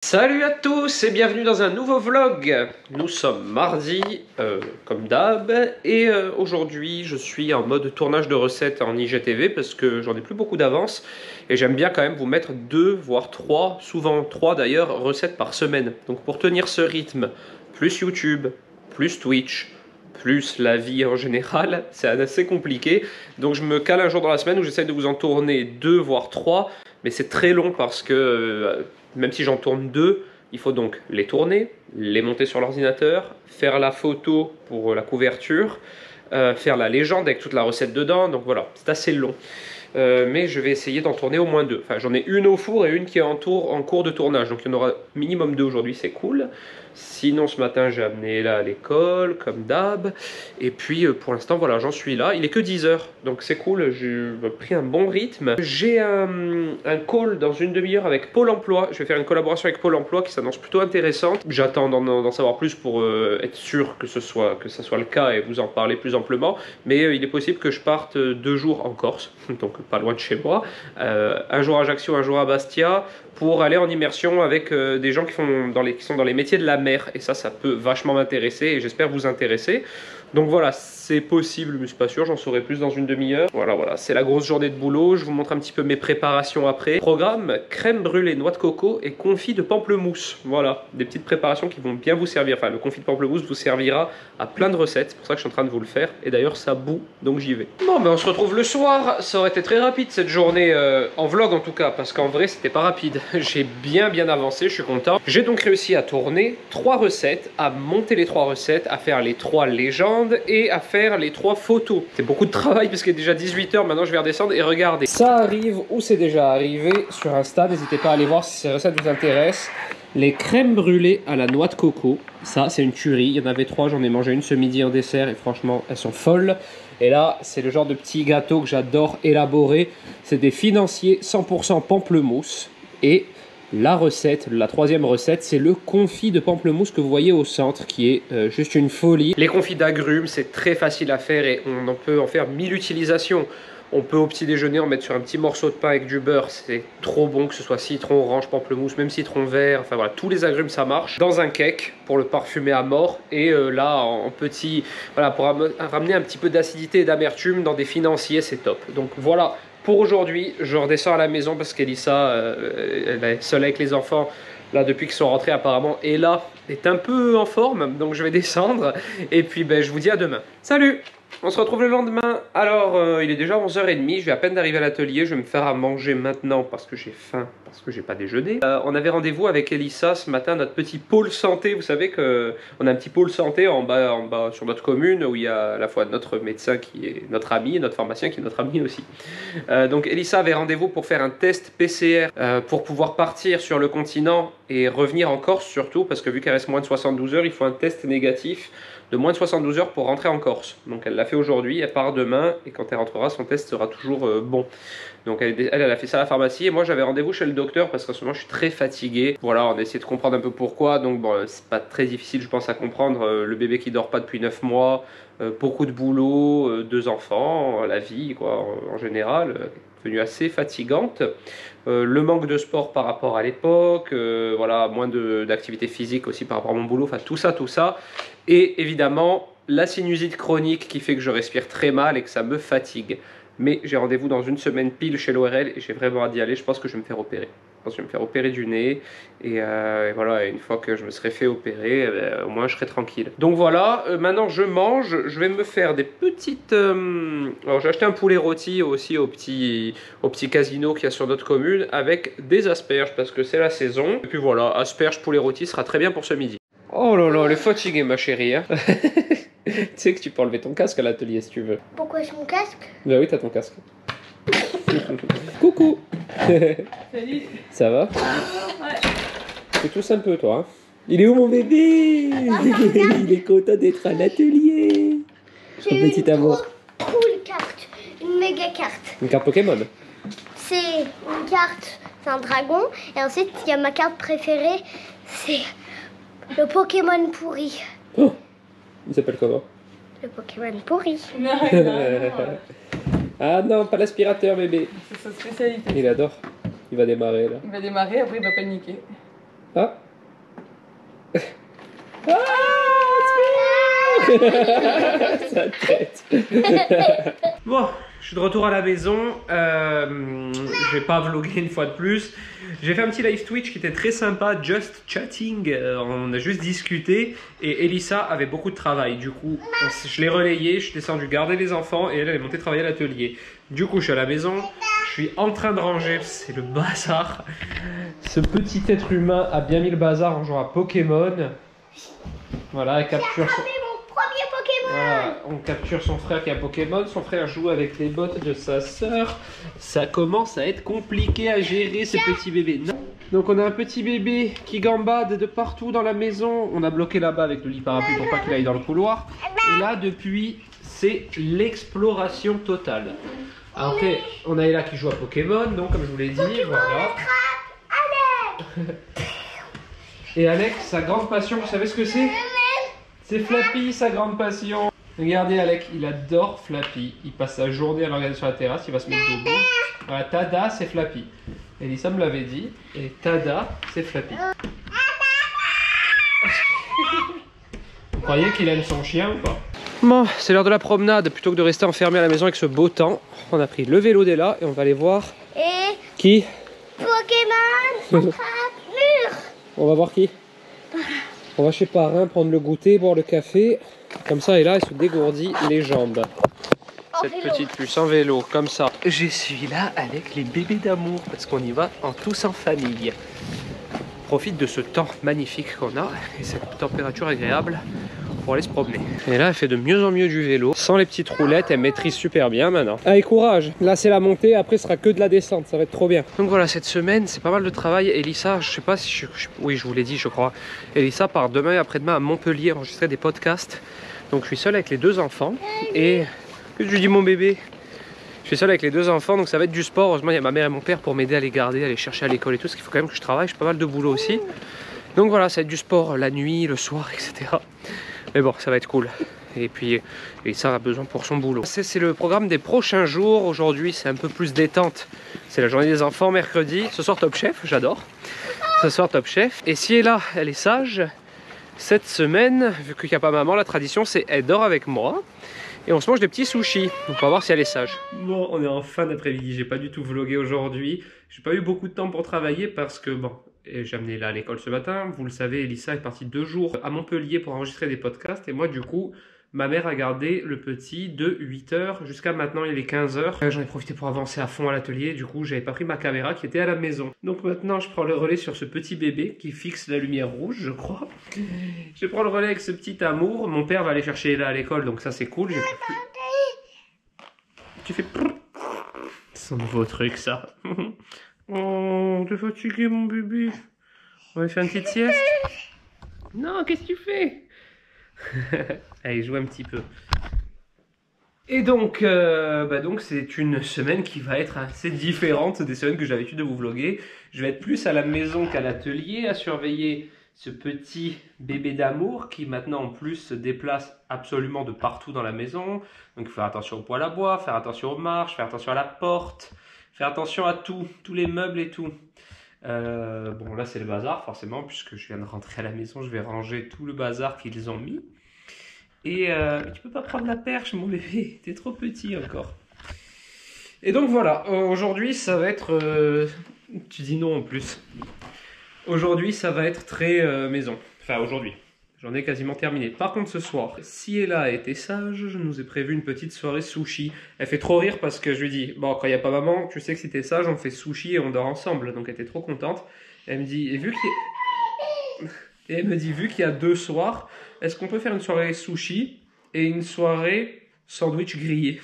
Salut à tous et bienvenue dans un nouveau vlog. Nous sommes mardi, comme d'hab, et aujourd'hui je suis en mode tournage de recettes en IGTV parce que j'en ai plus beaucoup d'avance et j'aime bien quand même vous mettre 2 voire 3, souvent 3 d'ailleurs, recettes par semaine. Donc pour tenir ce rythme, plus YouTube, plus Twitch, plus la vie en général, c'est assez compliqué. Donc je me cale un jour dans la semaine où j'essaie de vous en tourner 2 voire 3, mais c'est très long parce que même si j'en tourne 2, il faut donc les tourner, les monter sur l'ordinateur, faire la photo pour la couverture, faire la légende avec toute la recette dedans, donc voilà, c'est assez long. Mais je vais essayer d'en tourner au moins 2. Enfin, j'en ai une au four et une qui est en cours de tournage, donc il y en aura minimum 2 aujourd'hui, c'est cool. Sinon, ce matin, j'ai amené là à l'école, comme d'hab. Et puis, pour l'instant, voilà, j'en suis là. Il est que 10 h, donc c'est cool. J'ai pris un bon rythme. J'ai un call dans une demi-heure avec Pôle emploi. Je vais faire une collaboration avec Pôle emploi qui s'annonce plutôt intéressante. J'attends d'en savoir plus pour être sûr que ça soit le cas et vous en parler plus amplement. Mais il est possible que je parte 2 jours en Corse, donc pas loin de chez moi. Un jour à Ajaccio, un jour à Bastia, pour aller en immersion avec des gens qui sont dans les métiers de la mer. Et ça peut vachement m'intéresser et j'espère vous intéresser. Donc voilà, c'est possible, mais c'est pas sûr, j'en saurai plus dans une demi-heure. Voilà, c'est la grosse journée de boulot. Je vous montre un petit peu mes préparations après. Programme, crème brûlée, noix de coco et confit de pamplemousse. Voilà, des petites préparations qui vont bien vous servir. Enfin, le confit de pamplemousse vous servira à plein de recettes. C'est pour ça que je suis en train de vous le faire. Et d'ailleurs, ça bout, donc j'y vais. Bon, ben on se retrouve le soir. Ça aurait été très rapide cette journée, en vlog en tout cas, parce qu'en vrai, c'était pas rapide. J'ai bien avancé, je suis content. J'ai donc réussi à tourner 3 recettes, à monter les 3 recettes, à faire les 3 légendes et à faire les 3 photos. C'est beaucoup de travail parce qu'il est déjà 18 h, maintenant je vais redescendre et regardez. Ça arrive ou c'est déjà arrivé sur Insta, n'hésitez pas à aller voir si ces recettes vous intéressent. Les crèmes brûlées à la noix de coco, ça c'est une tuerie, il y en avait 3, j'en ai mangé une ce midi en dessert et franchement elles sont folles. Et là c'est le genre de petit gâteau que j'adore élaborer, c'est des financiers 100% pamplemousse. Et la recette, la 3e recette, c'est le confit de pamplemousse que vous voyez au centre, qui est juste une folie. Les confits d'agrumes, c'est très facile à faire et on peut en faire 1000 utilisations. On peut au petit déjeuner en mettre sur un petit morceau de pain avec du beurre, c'est trop bon, que ce soit citron, orange, pamplemousse, même citron vert, enfin voilà, tous les agrumes ça marche. Dans un cake pour le parfumer à mort et là en petit, voilà, pour ramener un petit peu d'acidité et d'amertume dans des financiers, c'est top. Donc voilà. Pour aujourd'hui, je redescends à la maison parce qu'Elissa, elle est seule avec les enfants, là depuis qu'ils sont rentrés apparemment, et là, est un peu en forme, donc je vais descendre, et puis ben, je vous dis à demain. Salut! On se retrouve le lendemain. Alors, il est déjà 11 h 30, je vais à peine d'arriver à l'atelier, je vais me faire à manger maintenant parce que j'ai faim, parce que j'ai pas déjeuné. On avait rendez-vous avec Elissa ce matin, notre petit pôle santé. Vous savez qu'on a un petit pôle santé en bas sur notre commune où il y a à la fois notre médecin qui est notre ami et notre pharmacien qui est notre ami aussi. Donc Elissa avait rendez-vous pour faire un test PCR pour pouvoir partir sur le continent et revenir en Corse surtout, parce que vu qu'elle reste moins de 72 heures, il faut un test négatif de moins de 72 heures pour rentrer en Corse. Donc elle l'a fait aujourd'hui, elle part demain et quand elle rentrera, son test sera toujours bon. Donc elle a fait ça à la pharmacie et moi j'avais rendez-vous chez le docteur parce qu'en ce moment je suis très fatigué. Voilà, on a essayé de comprendre un peu pourquoi, donc bon, c'est pas très difficile je pense à comprendre. Le bébé qui dort pas depuis 9 mois, beaucoup de boulot, 2 enfants, la vie quoi en général, devenue assez fatigante. Le manque de sport par rapport à l'époque, voilà, moins d'activité physique aussi par rapport à mon boulot, enfin tout ça. Et évidemment, la sinusite chronique qui fait que je respire très mal et que ça me fatigue. Mais j'ai rendez-vous dans une semaine pile chez l'ORL et j'ai vraiment hâte d'y aller. Je pense que je vais me faire opérer. Je pense que je vais me faire opérer du nez. Et voilà, une fois que je me serai fait opérer, au moins je serai tranquille. Donc voilà, maintenant je mange. Je vais me faire des petites... Alors j'ai acheté un poulet rôti aussi au petit casino qu'il y a sur notre commune avec des asperges parce que c'est la saison. Et puis voilà, asperges, poulet rôti sera très bien pour ce midi. Oh là là, elle est fatiguée ma chérie. Hein. Tu sais que tu peux enlever ton casque à l'atelier si tu veux. Pourquoi j'ai mon casque? Bah oui, t'as ton casque. Coucou. Salut. Ça va? Ouais. Tu tousses un peu toi. Hein. Il est où mon bébé? Il est content d'être à l'atelier. J'ai eu une cool carte, une méga carte. Une carte Pokémon? C'est une carte, c'est un dragon. Et ensuite, il y a ma carte préférée, c'est le Pokémon pourri. Oh, il s'appelle comment? Le Pokémon pourri. Non. Ah non, pas l'aspirateur bébé. C'est sa spécialité. Il adore. Il va démarrer là. Il va démarrer, après il va paniquer. Ah. Ah, sa tête. Bon, je suis de retour à la maison. Je vais pas vlogger une fois de plus. J'ai fait un petit live Twitch qui était très sympa, just chatting. On a juste discuté et Elissa avait beaucoup de travail. Du coup, je l'ai relayé, je suis descendu garder les enfants et elle est montée travailler à l'atelier. Du coup, je suis à la maison, je suis en train de ranger, c'est le bazar. Ce petit être humain a bien mis le bazar en jouant à Pokémon. Voilà, elle capture son... mon premier Pokémon. Voilà, on capture son frère qui a Pokémon, son frère joue avec les bottes de sa sœur. Ça commence à être compliqué à gérer ce petit bébé. Non. Donc on a un petit bébé qui gambade de partout dans la maison. On a bloqué là-bas avec le lit parapluie pour pas qu'il aille dans le couloir. Et là depuis, c'est l'exploration totale. Après, on a Ella qui joue à Pokémon, donc comme je vous l'ai dit, voilà. Et Alex, sa grande passion, vous savez ce que c'est? C'est Flappy, sa grande passion. Regardez Alec, il adore Flappy. Il passe sa journée à le regarder sur la terrasse, il va se mettre debout. Voilà, Tada, c'est Flappy. Elissa me l'avait dit. Et Tada, c'est Flappy. Vous croyez qu'il aime son chien ou pas? Bon, c'est l'heure de la promenade. Plutôt que de rester enfermé à la maison avec ce beau temps, on a pris le vélo d'Ella et on va aller voir... Et... Qui? Pokémon mur. On va voir qui? On va chez Parrain prendre le goûter, boire le café. Comme ça, et là, elle se dégourdit les jambes. Cette petite puce en vélo, comme ça. Je suis là avec les bébés d'amour parce qu'on y va tous en famille. On profite de ce temps magnifique qu'on a et cette température agréable pour aller se promener. Et là, elle fait de mieux en mieux du vélo. Sans les petites roulettes, elle maîtrise super bien maintenant. Allez, courage. Là, c'est la montée. Après, ce sera que de la descente. Ça va être trop bien. Donc voilà, cette semaine, c'est pas mal de travail. Elissa, je sais pas si oui, je vous l'ai dit, je crois. Elissa part demain et après-demain à Montpellier enregistrer des podcasts. Donc, je suis seul avec les deux enfants. Et que je lui dis mon bébé? Je suis seul avec les deux enfants, donc ça va être du sport. Heureusement, il y a ma mère et mon père pour m'aider à les garder, à les chercher à l'école et tout. Parce qu'il faut quand même que je travaille. J'ai pas mal de boulot aussi. Donc voilà, ça va être du sport la nuit, le soir, etc. Mais bon, ça va être cool. Et puis, ça a besoin pour son boulot. C'est le programme des prochains jours. Aujourd'hui, c'est un peu plus détente. C'est la journée des enfants, mercredi. Ce soir, Top Chef, j'adore. Ce soir, Top Chef. Et si elle est sage, cette semaine, vu qu'il n'y a pas maman, la tradition, c'est elle dort avec moi. Et on se mange des petits sushis. On va voir si elle est sage. Bon, on est en fin d'après-midi. J'ai pas du tout vlogué aujourd'hui. J'ai pas eu beaucoup de temps pour travailler parce que, bon... Et j'ai amené là à l'école ce matin. Vous le savez, Elissa est partie 2 jours à Montpellier pour enregistrer des podcasts. Et moi, du coup, ma mère a gardé le petit de 8 h jusqu'à maintenant, il est 15 h. J'en ai profité pour avancer à fond à l'atelier. Du coup, j'avais pas pris ma caméra qui était à la maison. Donc maintenant, je prends le relais sur ce petit bébé qui fixe la lumière rouge, je crois. Je prends le relais avec ce petit amour. Mon père va aller chercher là à l'école, donc ça, c'est cool. Tu fais... C'est un nouveau truc, ça. Oh, t'es fatigué mon bébé. On va faire une petite sieste. Non, qu'est-ce que tu fais? Allez, joue un petit peu. Et donc, c'est une semaine qui va être assez différente des semaines que j'ai l'habitude de vous vlogger. Je vais être plus à la maison qu'à l'atelier, à surveiller ce petit bébé d'amour qui maintenant en plus se déplace absolument de partout dans la maison. Donc il faut faire attention au poêle à bois, faire attention aux marches, faire attention à la porte. Faire attention à tout, tous les meubles et tout. Bon, là, c'est le bazar, forcément, puisque je viens de rentrer à la maison. Je vais ranger tout le bazar qu'ils ont mis. Et tu peux pas prendre la perche, mon bébé. T'es trop petit encore. Et donc, voilà. Aujourd'hui, ça va être... Tu dis non, en plus. Aujourd'hui, ça va être très maison. Enfin, aujourd'hui. J'en ai quasiment terminé. Par contre, ce soir, si Ella a été sage, je nous ai prévu une petite soirée sushi. Elle fait trop rire parce que je lui dis, bon, quand il n'y a pas maman, tu sais que si t'es sage, on fait sushi et on dort ensemble. Donc elle était trop contente. Et elle me dit, vu qu'il y a 2 soirs, est-ce qu'on peut faire une soirée sushi et une soirée sandwich grillé?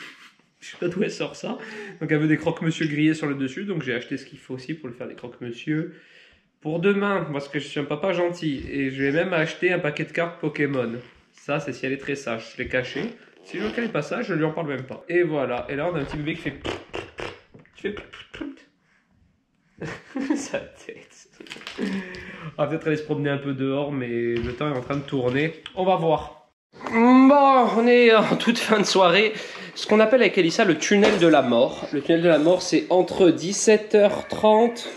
Je sais pas d'où elle sort ça. Donc elle veut des croque-monsieur grillés sur le dessus. Donc j'ai acheté ce qu'il faut aussi pour lui faire des croque-monsieur. Pour demain, parce que je suis un papa gentil, et je vais même acheter un paquet de cartes Pokémon. Ça, c'est si elle est très sage, je l'ai caché. Si je vois qu'elle est pas sage, je lui en parle même pas. Et voilà, et là on a un petit bébé qui fait... Tu fais... Sa tête. On va peut-être aller se promener un peu dehors, mais le temps est en train de tourner. On va voir. Bon, on est en toute fin de soirée. Ce qu'on appelle avec Elissa le tunnel de la mort. Le tunnel de la mort, c'est entre 17 h 30...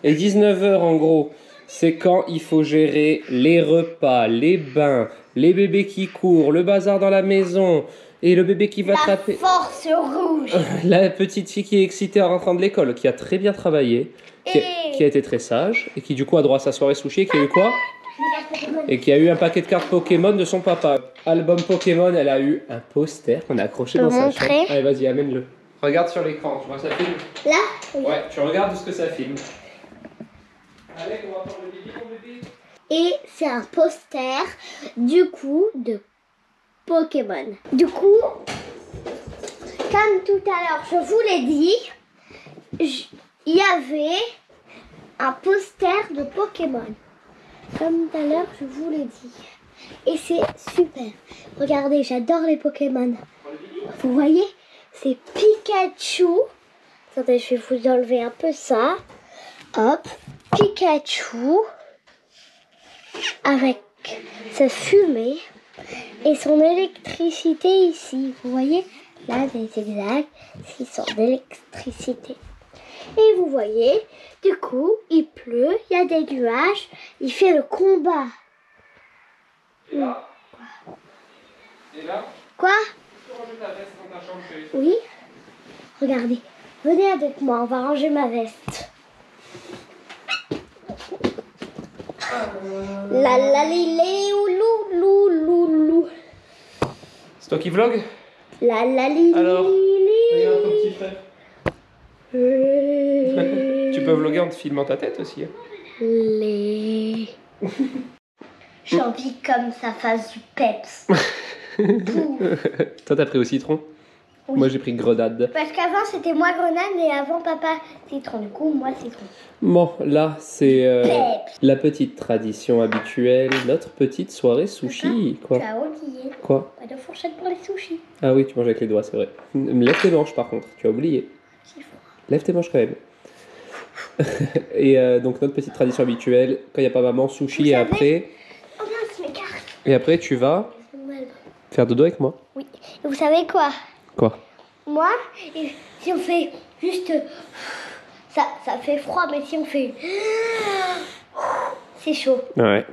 et 19 h en gros, c'est quand il faut gérer les repas, les bains, les bébés qui courent, le bazar dans la maison et le bébé qui va La taper. force rouge. La petite fille qui est excitée en rentrant de l'école, qui a très bien travaillé, qui a été très sage et qui du coup a droit à sa soirée sushi et qui a eu quoi? Et qui a eu un paquet de cartes Pokémon de son papa. Album Pokémon, elle a eu un poster qu'on a accroché dans sa chambre. Allez, vas-y, amène-le. Regarde sur l'écran, tu vois ça filme? Là? Ouais, tu regardes ce que ça filme. Allez, on va prendre le bébé, mon bébé. Et c'est un poster, du coup, de Pokémon. Du coup, comme tout à l'heure, je vous l'ai dit, il y avait un poster de Pokémon. Comme tout à l'heure, je vous l'ai dit. Et c'est super. Regardez, j'adore les Pokémon. Vous voyez, c'est Pikachu. Attendez, je vais vous enlever un peu ça. Hop, Pikachu. Avec sa fumée et son électricité ici. Vous voyez, là, des zigzags, ils sont d'électricité. Et vous voyez, du coup, il pleut, il y a des nuages, il fait le combat. Et là? Et là? Quoi? Tu peux ranger ta veste dans ta chambre, chérie. Oui. Regardez, venez avec moi, on va ranger ma veste. La la li li ou lou lou lou lou. C'est toi qui vlog? La la li li Alors, li. regarde ton petit frère. Tu peux vlogger en te filmant ta tête aussi. Les. J'ai envie comme ça fasse du peps. Toi, t'as pris au citron? Oui. Moi, j'ai pris grenade. Parce qu'avant c'était moi grenade et avant papa citron. Du coup, moi citron. Bon, là, c'est Peps. la petite tradition habituelle, notre petite soirée sushi. Quoi? Tu as oublié. Quoi? Pas de fourchette pour les sushis. Ah oui, tu manges avec les doigts, c'est vrai. Lève tes manches, par contre, tu as oublié. C'est froid. Lève tes manches quand même. Et donc, notre petite tradition habituelle, quand il n'y a pas maman, sushi, Vous et savez- après... Oh mince, mes cartes. Et après, tu vas faire dodo avec moi. Oui. Et vous savez quoi? Quoi? Moi, si on fait juste... Ça fait froid, mais si on fait... C'est chaud. Ouais.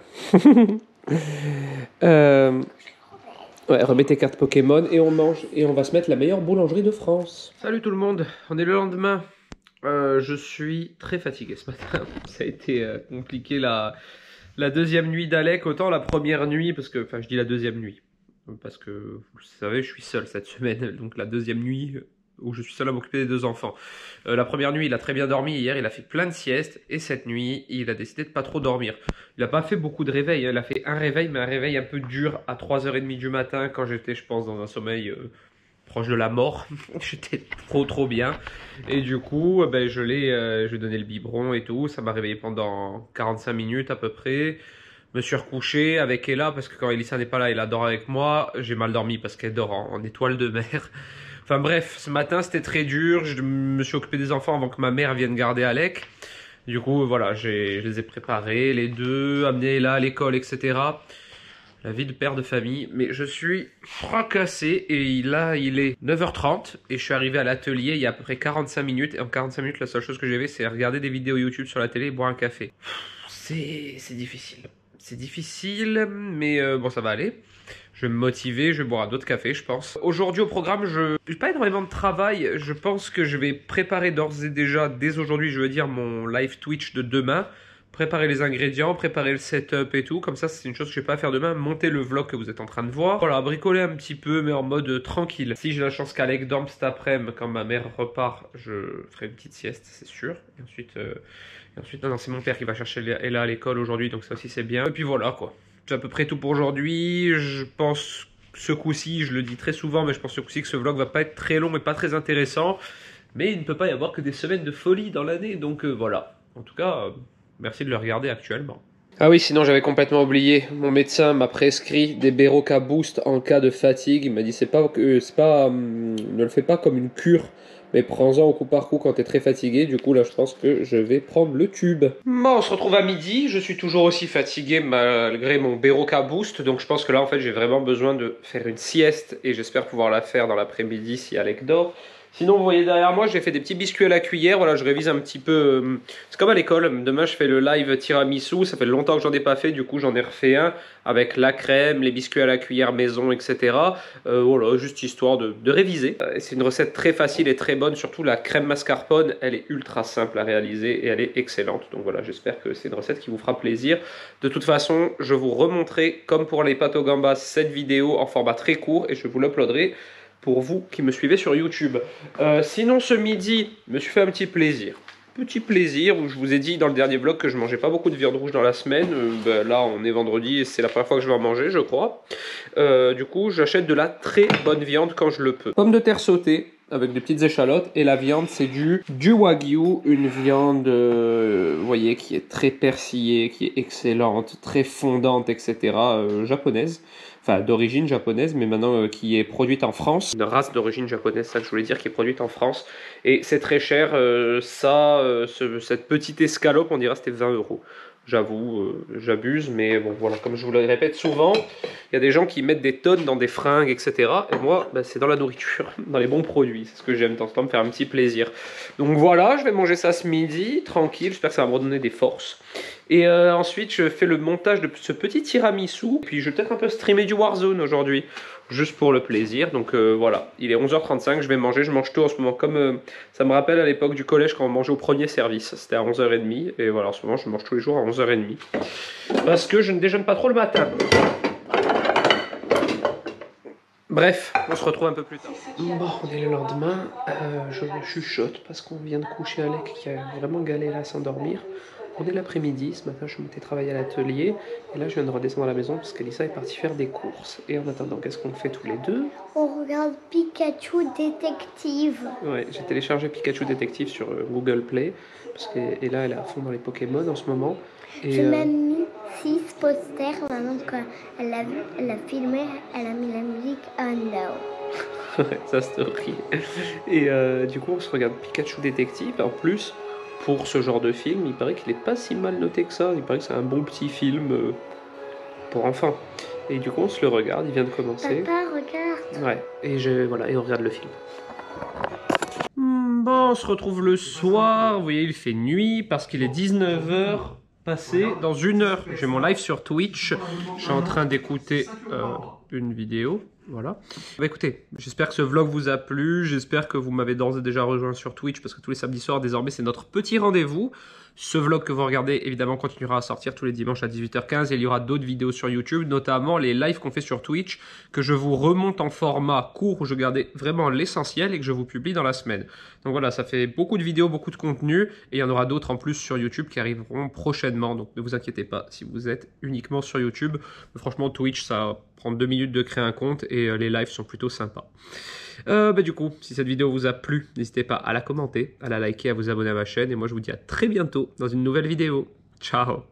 Ouais, remets tes cartes Pokémon et on mange. Et on va se mettre la meilleure boulangerie de France. Salut tout le monde, on est le lendemain. Je suis très fatigué ce matin. Ça a été compliqué la deuxième nuit d'Alec. Autant la première nuit, parce que... Enfin, je dis la deuxième nuit. Parce que, vous le savez, je suis seul cette semaine. Donc la deuxième nuit... où je suis seul à m'occuper des deux enfants. La première nuit, il a très bien dormi. Hier, il a fait plein de siestes. Et cette nuit, il a décidé de pas trop dormir. Il n'a pas fait beaucoup de réveils. Il a fait un réveil, mais un réveil un peu dur à 3h30 du matin, quand j'étais, je pense, dans un sommeil proche de la mort. J'étais trop bien. Et du coup, ben, je lui ai donné le biberon et tout. Ça m'a réveillé pendant 45 minutes à peu près. Me suis recouché avec Ella, parce que quand Elissa n'est pas là, elle dort avec moi. J'ai mal dormi parce qu'elle dort en étoile de mer. Enfin bref, ce matin c'était très dur, je me suis occupé des enfants avant que ma mère vienne garder Alec. Du coup voilà, je les ai préparés, les deux, amenés là à l'école, etc. La vie de père de famille, mais je suis fracassé et là il est 9h30 et je suis arrivé à l'atelier il y a à peu près 45 minutes. Et en 45 minutes la seule chose que j'ai fait c'est regarder des vidéos YouTube sur la télé et boire un café. C'est difficile. C'est difficile, mais bon ça va aller. Je vais me motiver, je vais boire d'autres cafés, je pense. Aujourd'hui au programme, je n'ai pas énormément de travail. Je pense que je vais préparer d'ores et déjà, dès aujourd'hui, je veux dire, mon live Twitch de demain. Préparer les ingrédients, préparer le setup et tout. Comme ça, c'est une chose que je vais pas faire demain. Monter le vlog que vous êtes en train de voir. Voilà, bricoler un petit peu, mais en mode tranquille. Si j'ai la chance qu'Alec dorme cet après-midi, quand ma mère repart, je ferai une petite sieste, c'est sûr. Et ensuite, non, c'est mon père qui va chercher Ella à l'école aujourd'hui, donc ça aussi c'est bien. Et puis voilà, quoi. C'est à peu près tout pour aujourd'hui. Je pense ce coup-ci, je le dis très souvent, mais je pense ce coup-ci que ce vlog va pas être très long et pas très intéressant. Mais il ne peut pas y avoir que des semaines de folie dans l'année, donc voilà. En tout cas, merci de le regarder actuellement. Ah oui, sinon j'avais complètement oublié. Mon médecin m'a prescrit des Berocca Boost en cas de fatigue. Il m'a dit ne le fais pas comme une cure, mais prends-en au coup par coup quand t'es très fatigué. Du coup là je pense que je vais prendre le tube. Bon, on se retrouve à midi. Je suis toujours aussi fatigué malgré mon Berocca Boost. Donc je pense que là en fait j'ai vraiment besoin de faire une sieste. Et j'espère pouvoir la faire dans l'après-midi si Alec dort. Sinon, vous voyez derrière moi, j'ai fait des petits biscuits à la cuillère. Voilà, je révise un petit peu. C'est comme à l'école. Demain, je fais le live tiramisu. Ça fait longtemps que j'en ai pas fait. Du coup, j'en ai refait un avec la crème, les biscuits à la cuillère maison, etc. Voilà, juste histoire de réviser. C'est une recette très facile et très bonne. Surtout la crème mascarpone, elle est ultra simple à réaliser et elle est excellente. Donc voilà, j'espère que c'est une recette qui vous fera plaisir. De toute façon, je vous remontrerai, comme pour les pâtes au gambas, cette vidéo en format très court et je vous l'uploaderai pour vous qui me suivez sur YouTube. Sinon, ce midi, je me suis fait un petit plaisir. Petit plaisir où je vous ai dit dans le dernier vlog que je mangeais pas beaucoup de viande rouge dans la semaine. Là, on est vendredi et c'est la première fois que je vais en manger, je crois. Du coup, j'achète de la très bonne viande quand je le peux. Pommes de terre sautées avec des petites échalotes. Et la viande, c'est du wagyu, une viande, vous voyez, qui est très persillée, qui est excellente, très fondante, etc. Japonaise. Enfin, d'origine japonaise, mais maintenant qui est produite en France. Une race d'origine japonaise, ça que je voulais dire, qui est produite en France. Et c'est très cher, cette petite escalope, on dirait c'était 20 €. J'avoue, j'abuse, mais bon, voilà, comme je vous le répète souvent, il y a des gens qui mettent des tonnes dans des fringues, etc. Et moi, c'est dans la nourriture, dans les bons produits. C'est ce que j'aime, de temps en temps, me faire un petit plaisir. Donc voilà, je vais manger ça ce midi, tranquille. J'espère que ça va me redonner des forces. Et ensuite, je fais le montage de ce petit tiramisu. Puis je vais peut-être un peu streamer du Warzone aujourd'hui, juste pour le plaisir. Donc voilà, il est 11h35, je vais manger. Je mange tout en ce moment, comme ça me rappelle à l'époque du collège quand on mangeait au premier service. C'était à 11h30. Et voilà, en ce moment, je mange tous les jours à 11h30. Parce que je ne déjeune pas trop le matin. Bref, on se retrouve un peu plus tard. Bon, on est le lendemain. Je me chuchote parce qu'on vient de coucher Alec qui a vraiment galéré à s'endormir. On est l'après-midi, ce matin je m'étais travaillé à l'atelier et là je viens de redescendre à la maison parce qu'Elissa est partie faire des courses. Et en attendant, qu'est-ce qu'on fait tous les deux? On regarde Pikachu Détective. Ouais, j'ai téléchargé Pikachu Détective sur Google Play parce qu'elle est à fond dans les Pokémon en ce moment. J'ai même mis 6 posters, maintenant qu'elle a vu, elle a filmé, elle a mis la musique Unknown. Ouais, ça story. Et du coup on se regarde Pikachu Détective. En plus, pour ce genre de film, il paraît qu'il est pas si mal noté que ça. Il paraît que c'est un bon petit film pour enfants. Et du coup, on se le regarde, il vient de commencer. Papa, regarde. Ouais, et on regarde le film. Bon, on se retrouve le soir. Vous voyez, il fait nuit parce qu'il est 19h passé. Dans 1 heure, j'ai mon live sur Twitch. Je suis en train d'écouter une vidéo. Voilà. Bah écoutez, j'espère que ce vlog vous a plu, j'espère que vous m'avez d'ores et déjà rejoint sur Twitch parce que tous les samedis soirs désormais c'est notre petit rendez-vous. Ce vlog que vous regardez évidemment continuera à sortir tous les dimanches à 18h15 et il y aura d'autres vidéos sur YouTube, notamment les lives qu'on fait sur Twitch que je vous remonte en format court où je gardais vraiment l'essentiel et que je vous publie dans la semaine. Donc voilà, ça fait beaucoup de vidéos, beaucoup de contenu et il y en aura d'autres en plus sur YouTube qui arriveront prochainement. Donc ne vous inquiétez pas si vous êtes uniquement sur YouTube. Mais franchement Twitch ça prend 2 minutes de créer un compte et les lives sont plutôt sympas. Du coup, si cette vidéo vous a plu, n'hésitez pas à la commenter, à la liker, à vous abonner à ma chaîne. Et moi, je vous dis à très bientôt dans une nouvelle vidéo. Ciao!